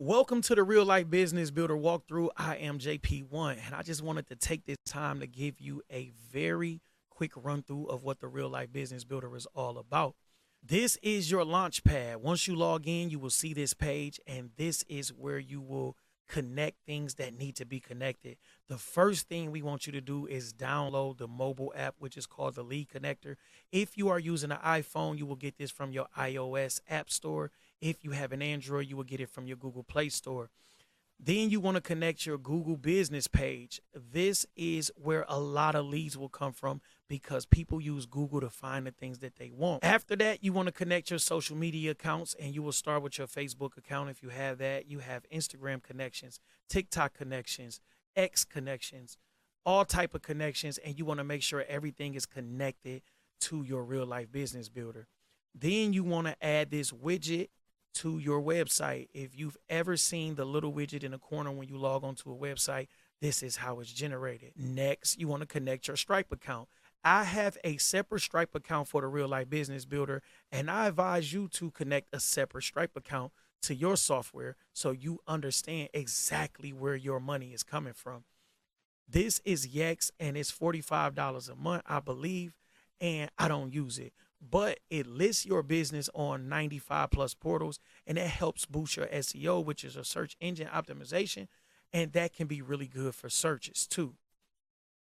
Welcome to the Real Life Business Builder Walkthrough. I am JP1, and I just wanted to take this time to give you a very quick run through of what the Real Life Business Builder is all about. This is your launch pad. Once you log in, you will see this page, and this is where you will connect things that need to be connected. The first thing we want you to do is download the mobile app, which is called the Lead Connector. If you are using an iPhone, you will get this from your iOS App Store. If you have an Android, you will get it from your Google Play Store. Then you want to connect your Google business page. This is where a lot of leads will come from because people use Google to find the things that they want. After that, you want to connect your social media accounts, and you will start with your Facebook account if you have that. You have Instagram connections, TikTok connections, X connections, all type of connections, and you want to make sure everything is connected to your real life business builder. Then you want to add this widget to your website. If you've ever seen the little widget in the corner when you log onto a website, this is how it's generated. Next, you want to connect your Stripe account. I have a separate Stripe account for the Real Life Business Builder, and I advise you to connect a separate Stripe account to your software so you understand exactly where your money is coming from. This is Yex, and it's $45 a month, I believe, and I don't use it, but it lists your business on 95 plus portals, and it helps boost your SEO, which is a search engine optimization, and that can be really good for searches too.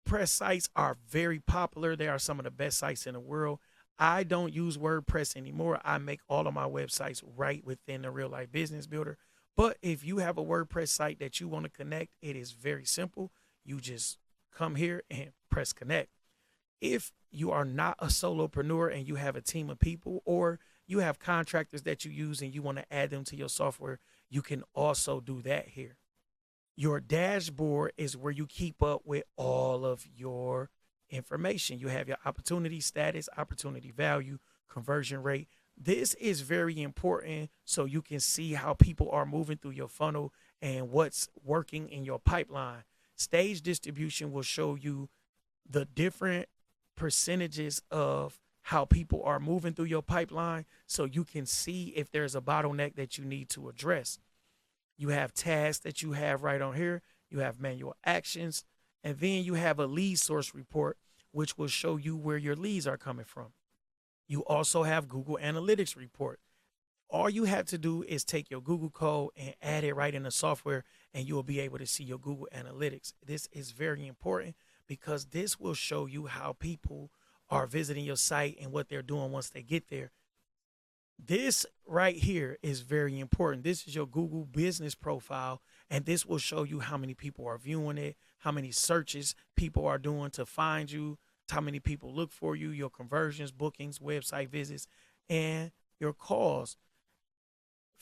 Press sites are very popular. They are some of the best sites in the world. I don't use WordPress anymore. I make all of my websites right within the Real Life Business Builder. But if you have a WordPress site that you want to connect, it is very simple. You just come here and press connect. If you are not a solopreneur and you have a team of people, or you have contractors that you use and you want to add them to your software, you can also do that here. Your dashboard is where you keep up with all of your information. You have your opportunity status, opportunity value, conversion rate. This is very important so you can see how people are moving through your funnel and what's working in your pipeline. Stage distribution will show you the different percentages of how people are moving through your pipeline so you can see if there's a bottleneck that you need to address. You have tasks that you have right on here. You have manual actions, and then you have a lead source report, which will show you where your leads are coming from. You also have Google Analytics report. All you have to do is take your Google code and add it right in the software, and you'll be able to see your Google Analytics. This is very important because this will show you how people are visiting your site and what they're doing once they get there. This right here is very important. This is your Google business profile, and this will show you how many people are viewing it, how many searches people are doing to find you, how many people look for you, your conversions, bookings, website visits, and your calls.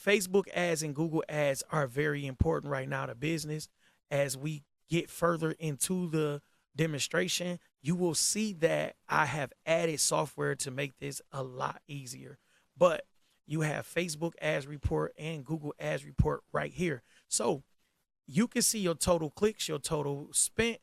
Facebook ads and Google ads are very important right now to business. As we get further into the demonstration, you will see that I have added software to make this a lot easier. But you have Facebook ads report and Google ads report right here. So you can see your total clicks, your total spent,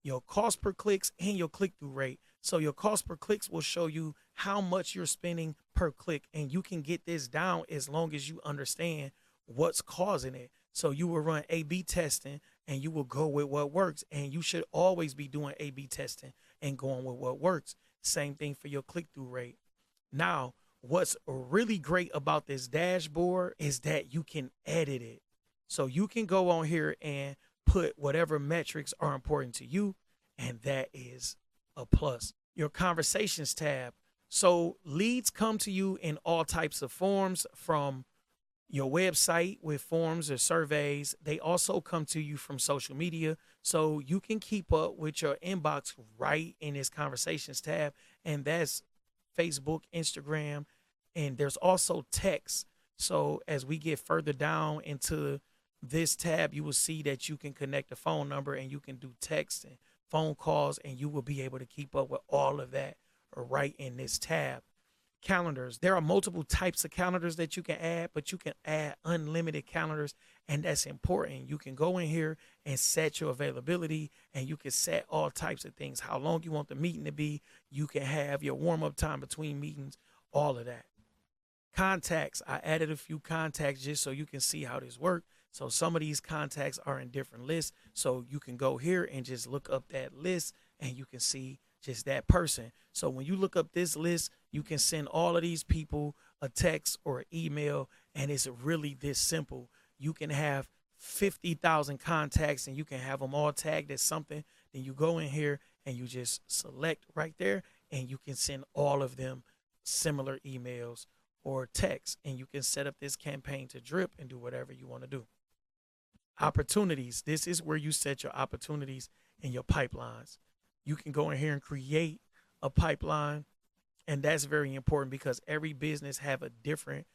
your cost per clicks, and your click-through rate. So your cost per clicks will show you how much you're spending per click, and you can get this down as long as you understand what's causing it. So you will run A/B testing, and you will go with what works, and you should always be doing A/B testing and going with what works. Same thing for your click-through rate. Now, what's really great about this dashboard is that you can edit it. So you can go on here and put whatever metrics are important to you, and that is a plus. Your conversations tab. So leads come to you in all types of forms, from your website with forms or surveys. They also come to you from social media. So you can keep up with your inbox right in this conversations tab, and that's Facebook, Instagram, and there's also text. So as we get further down into this tab, you will see that you can connect a phone number and you can do text and phone calls, and you will be able to keep up with all of that right in this tab. Calendars. There are multiple types of calendars that you can add, but you can add unlimited calendars, and that's important. You can go in here and set your availability, and you can set all types of things, how long you want the meeting to be. You can have your warm-up time between meetings, all of that. Contacts. I added a few contacts just so you can see how this works. So some of these contacts are in different lists. So you can go here and just look up that list and you can see just that person. So when you look up this list, you can send all of these people a text or an email, and it's really this simple. You can have 50,000 contacts and you can have them all tagged as something. Then you go in here and you just select right there and you can send all of them similar emails or text, and you can set up this campaign to drip and do whatever you want to do. Opportunities. This is where you set your opportunities in your pipelines. You can go in here and create a pipeline, and that's very important because every business have a different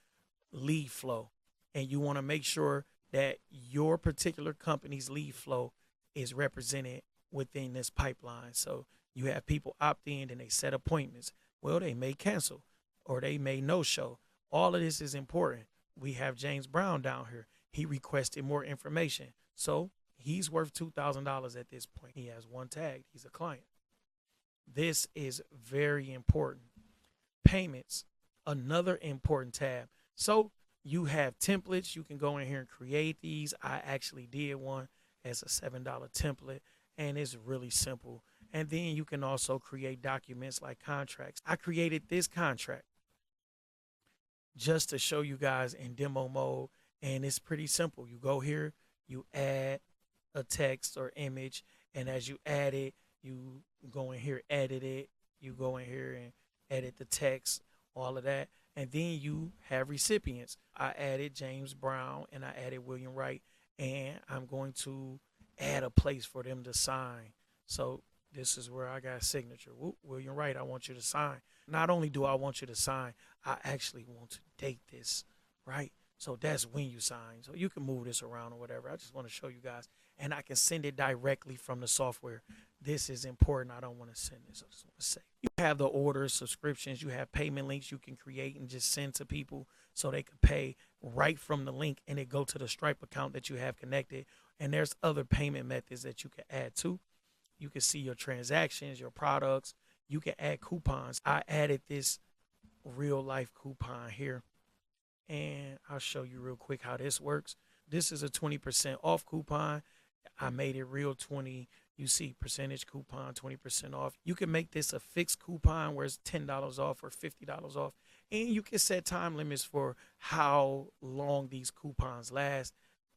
lead flow, and you want to make sure that your particular company's lead flow is represented within this pipeline. So you have people opt in and they set appointments. Well, they may cancel or they may no show. All of this is important. We have James Brown down here. He requested more information. So he's worth $2,000 at this point. He has one tag. He's a client. This is very important. Payments, another important tab. So you have templates. You can go in here and create these. I actually did one as a $7 template, and it's really simple. And then you can also create documents like contracts. I created this contract just to show you guys in demo mode, and it's pretty simple. You go here, you add a text or image, and as you add it, you go in here, edit it, you go in here and edit the text, all of that, and then you have recipients. I added James Brown and I added William Wright, and I'm going to add a place for them to sign. So this is where I got a signature. William Wright, I want you to sign. Not only do I want you to sign, I actually want to date this, right? So that's when you sign. So you can move this around or whatever. I just want to show you guys. And I can send it directly from the software. This is important. I don't want to send this. I just want to say. You have the orders, subscriptions. You have payment links you can create and just send to people so they can pay right from the link and it go to the Stripe account that you have connected. And there's other payment methods that you can add to. You can see your transactions, your products. You can add coupons. I added this real life coupon here, and I'll show you real quick how this works. This is a 20% off coupon. I made it real 20. You see percentage coupon, 20% off. You can make this a fixed coupon where it's $10 off or $50 off. And you can set time limits for how long these coupons last.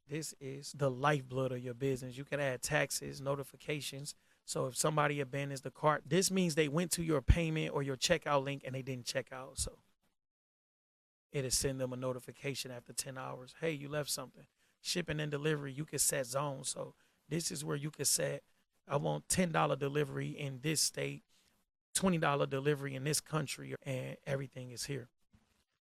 This is the lifeblood of your business. You can add taxes, notifications. So if somebody abandons the cart, this means they went to your payment or your checkout link and they didn't check out. So it'll send them a notification after 10 hours. Hey, you left something. Shipping and delivery, you can set zones. So this is where you can set, I want $10 delivery in this state, $20 delivery in this country, and everything is here.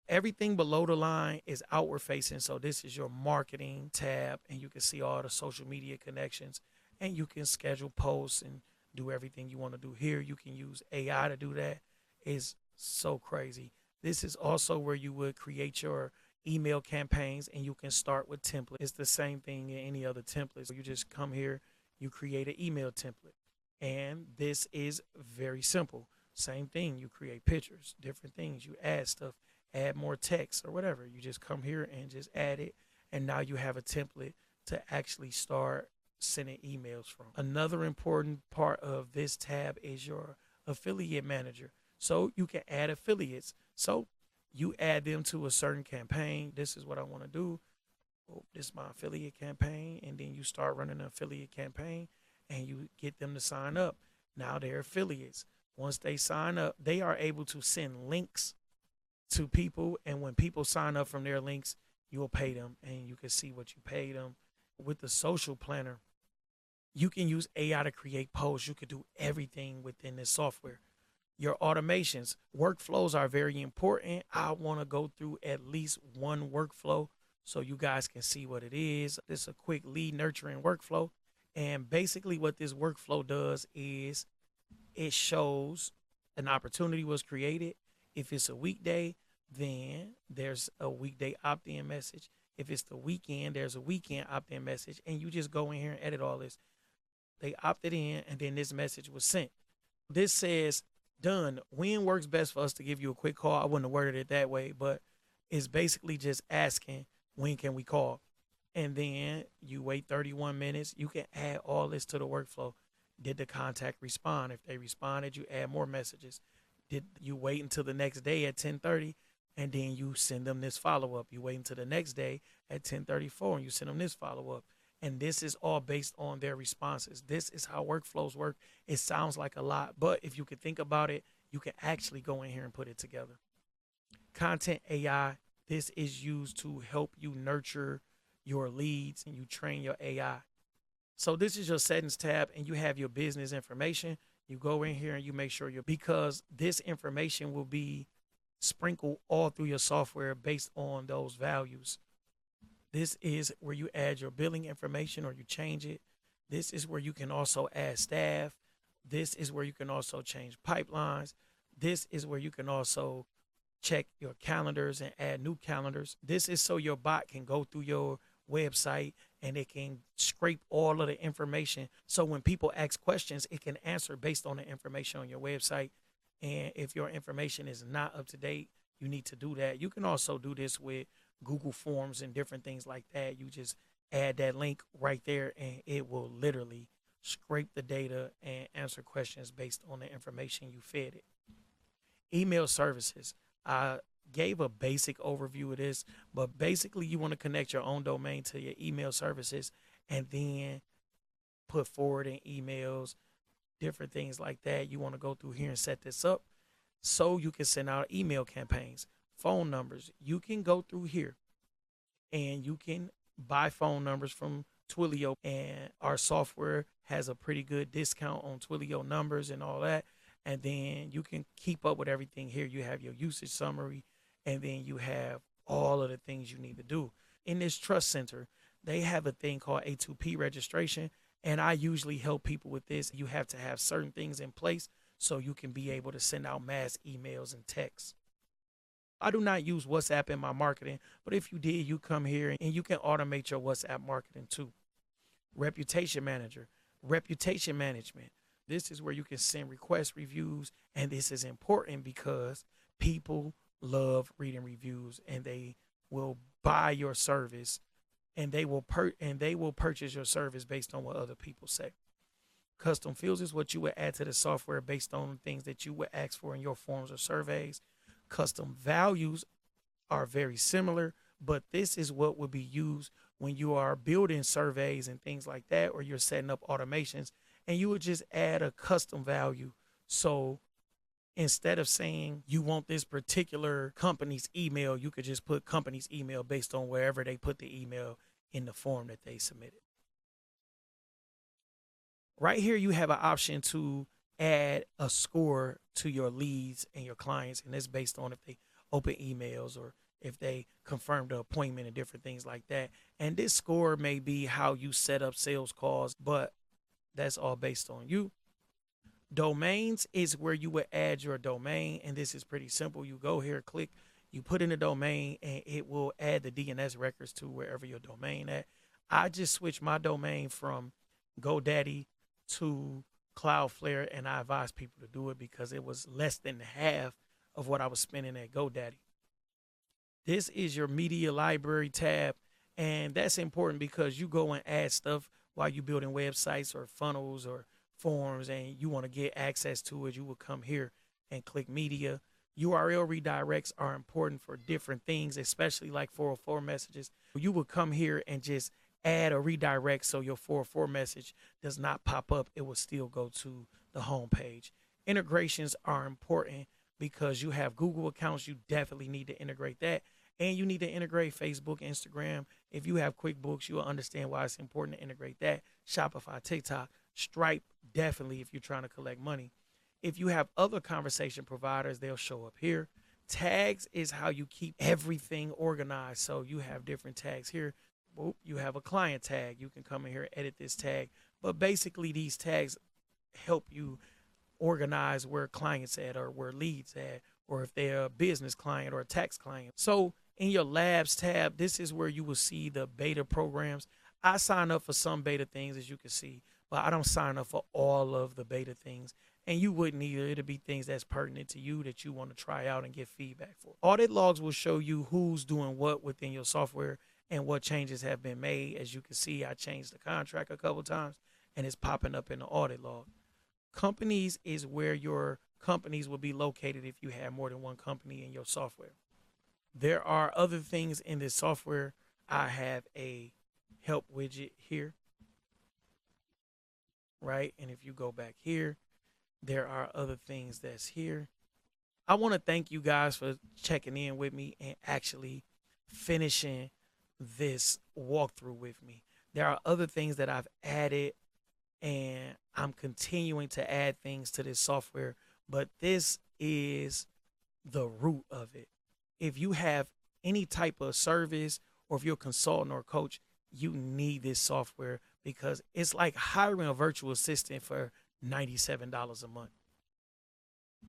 Everything below the line is outward facing. So this is your marketing tab, and you can see all the social media connections, and you can schedule posts and do everything you want to do here. You can use AI to do that. It's so crazy. This is also where you would create your email campaigns, and you can start with templates. It's the same thing in any other templates. You just come here, you create an email template, and this is very simple. Same thing. You create pictures, different things. You add stuff, add more text or whatever. You just come here and just add it, and now you have a template to actually start sending emails from. Another important part of this tab is your affiliate manager. So you can add affiliates. So you add them to a certain campaign. This is what I want to do. Oh, this is my affiliate campaign. And then you start running an affiliate campaign and you get them to sign up. Now they're affiliates. Once they sign up, they are able to send links to people. And when people sign up from their links, you'll pay them and you can see what you paid them. With the social planner, you can use AI to create posts. You can do everything within this software. Your automations, workflows are very important. I want to go through at least one workflow so you guys can see what it is. This is a quick lead nurturing workflow. And basically what this workflow does is it shows an opportunity was created. If it's a weekday, then there's a weekday opt-in message. If it's the weekend, there's a weekend opt-in message. And you just go in here and edit all this. They opted in, and then this message was sent. This says, done. When works best for us to give you a quick call? I wouldn't have worded it that way, but it's basically just asking, when can we call? And then you wait 31 minutes. You can add all this to the workflow. Did the contact respond? If they responded, you add more messages. Did you wait until the next day at 10:30 and then you send them this follow up? You wait until the next day at 10:34 and you send them this follow up. And this is all based on their responses. This is how workflows work. It sounds like a lot, but if you can think about it, you can actually go in here and put it together. Content AI, this is used to help you nurture your leads and you train your AI. So this is your settings tab and you have your business information. You go in here and you make sure because this information will be sprinkled all through your software based on those values. This is where you add your billing information or you change it. This is where you can also add staff. This is where you can also change pipelines. This is where you can also check your calendars and add new calendars. This is so your bot can go through your website and it can scrape all of the information. So when people ask questions, it can answer based on the information on your website. And if your information is not up to date, you need to do that. You can also do this with Google Forms and different things like that. You just add that link right there and it will literally scrape the data and answer questions based on the information you fed it. Email services. I gave a basic overview of this, but basically you want to connect your own domain to your email services and then put forward in emails, different things like that. You want to go through here and set this up so you can send out email campaigns. Phone numbers. You can go through here and you can buy phone numbers from Twilio, and our software has a pretty good discount on Twilio numbers and all that. And then you can keep up with everything here. You have your usage summary, and then you have all of the things you need to do. In this trust center, they have a thing called A2P registration, and I usually help people with this. You have to have certain things in place so you can be able to send out mass emails and texts. I do not use WhatsApp in my marketing, but if you did, you come here and you can automate your WhatsApp marketing too. Reputation manager, reputation management. This is where you can send request reviews, and this is important because people love reading reviews and they will buy your service and they will purchase your service based on what other people say. Custom fields is what you would add to the software based on things that you would ask for in your forms or surveys. Custom values are very similar, but this is what would be used when you are building surveys and things like that, or you're setting up automations, and you would just add a custom value. So instead of saying you want this particular company's email, you could just put company's email based on wherever they put the email in the form that they submitted. Right here, you have an option to add a score to your leads and your clients, and it's based on if they open emails or if they confirm the appointment and different things like that. And this score may be how you set up sales calls, but that's all based on you. Domains is where you would add your domain, and this is pretty simple. You go here, click, you put in a domain, and it will add the DNS records to wherever your domain at. I just switched my domain from GoDaddy to Cloudflare, and I advise people to do it because it was less than half of what I was spending at GoDaddy. This is your media library tab, and that's important because you go and add stuff while you're building websites or funnels or forms, and you want to get access to it. You will come here and click media. URL redirects are important for different things, especially like 404 messages. You will come here and just add a redirect so your 404 message does not pop up. It will still go to the home page. Integrations are important because you have Google accounts. You definitely need to integrate that. And you need to integrate Facebook, Instagram. If you have QuickBooks, you will understand why it's important to integrate that. Shopify, TikTok, Stripe, definitely if you're trying to collect money. If you have other conversation providers, they'll show up here. Tags is how you keep everything organized. So you have different tags here. You have a client tag. You can come in here, edit this tag. But basically, these tags help you organize where clients at or where leads at, or if they're a business client or a tax client. So in your labs tab, this is where you will see the beta programs. I sign up for some beta things, as you can see, but I don't sign up for all of the beta things. And you wouldn't either. It'll be things that's pertinent to you that you want to try out and get feedback for. Audit logs will show you who's doing what within your software. and what changes have been made. As you can see, I changed the contract a couple times and it's popping up in the audit log. Companies is where your companies will be located if you have more than one company in your software. There are other things in this software. I have a help widget here, right? And if you go back here, there are other things that's here. I want to thank you guys for checking in with me and actually finishing this walkthrough with me. There are other things that I've added and I'm continuing to add things to this software, but this is the root of it. If you have any type of service or if you're a consultant or a coach, you need this software because it's like hiring a virtual assistant for $97 a month.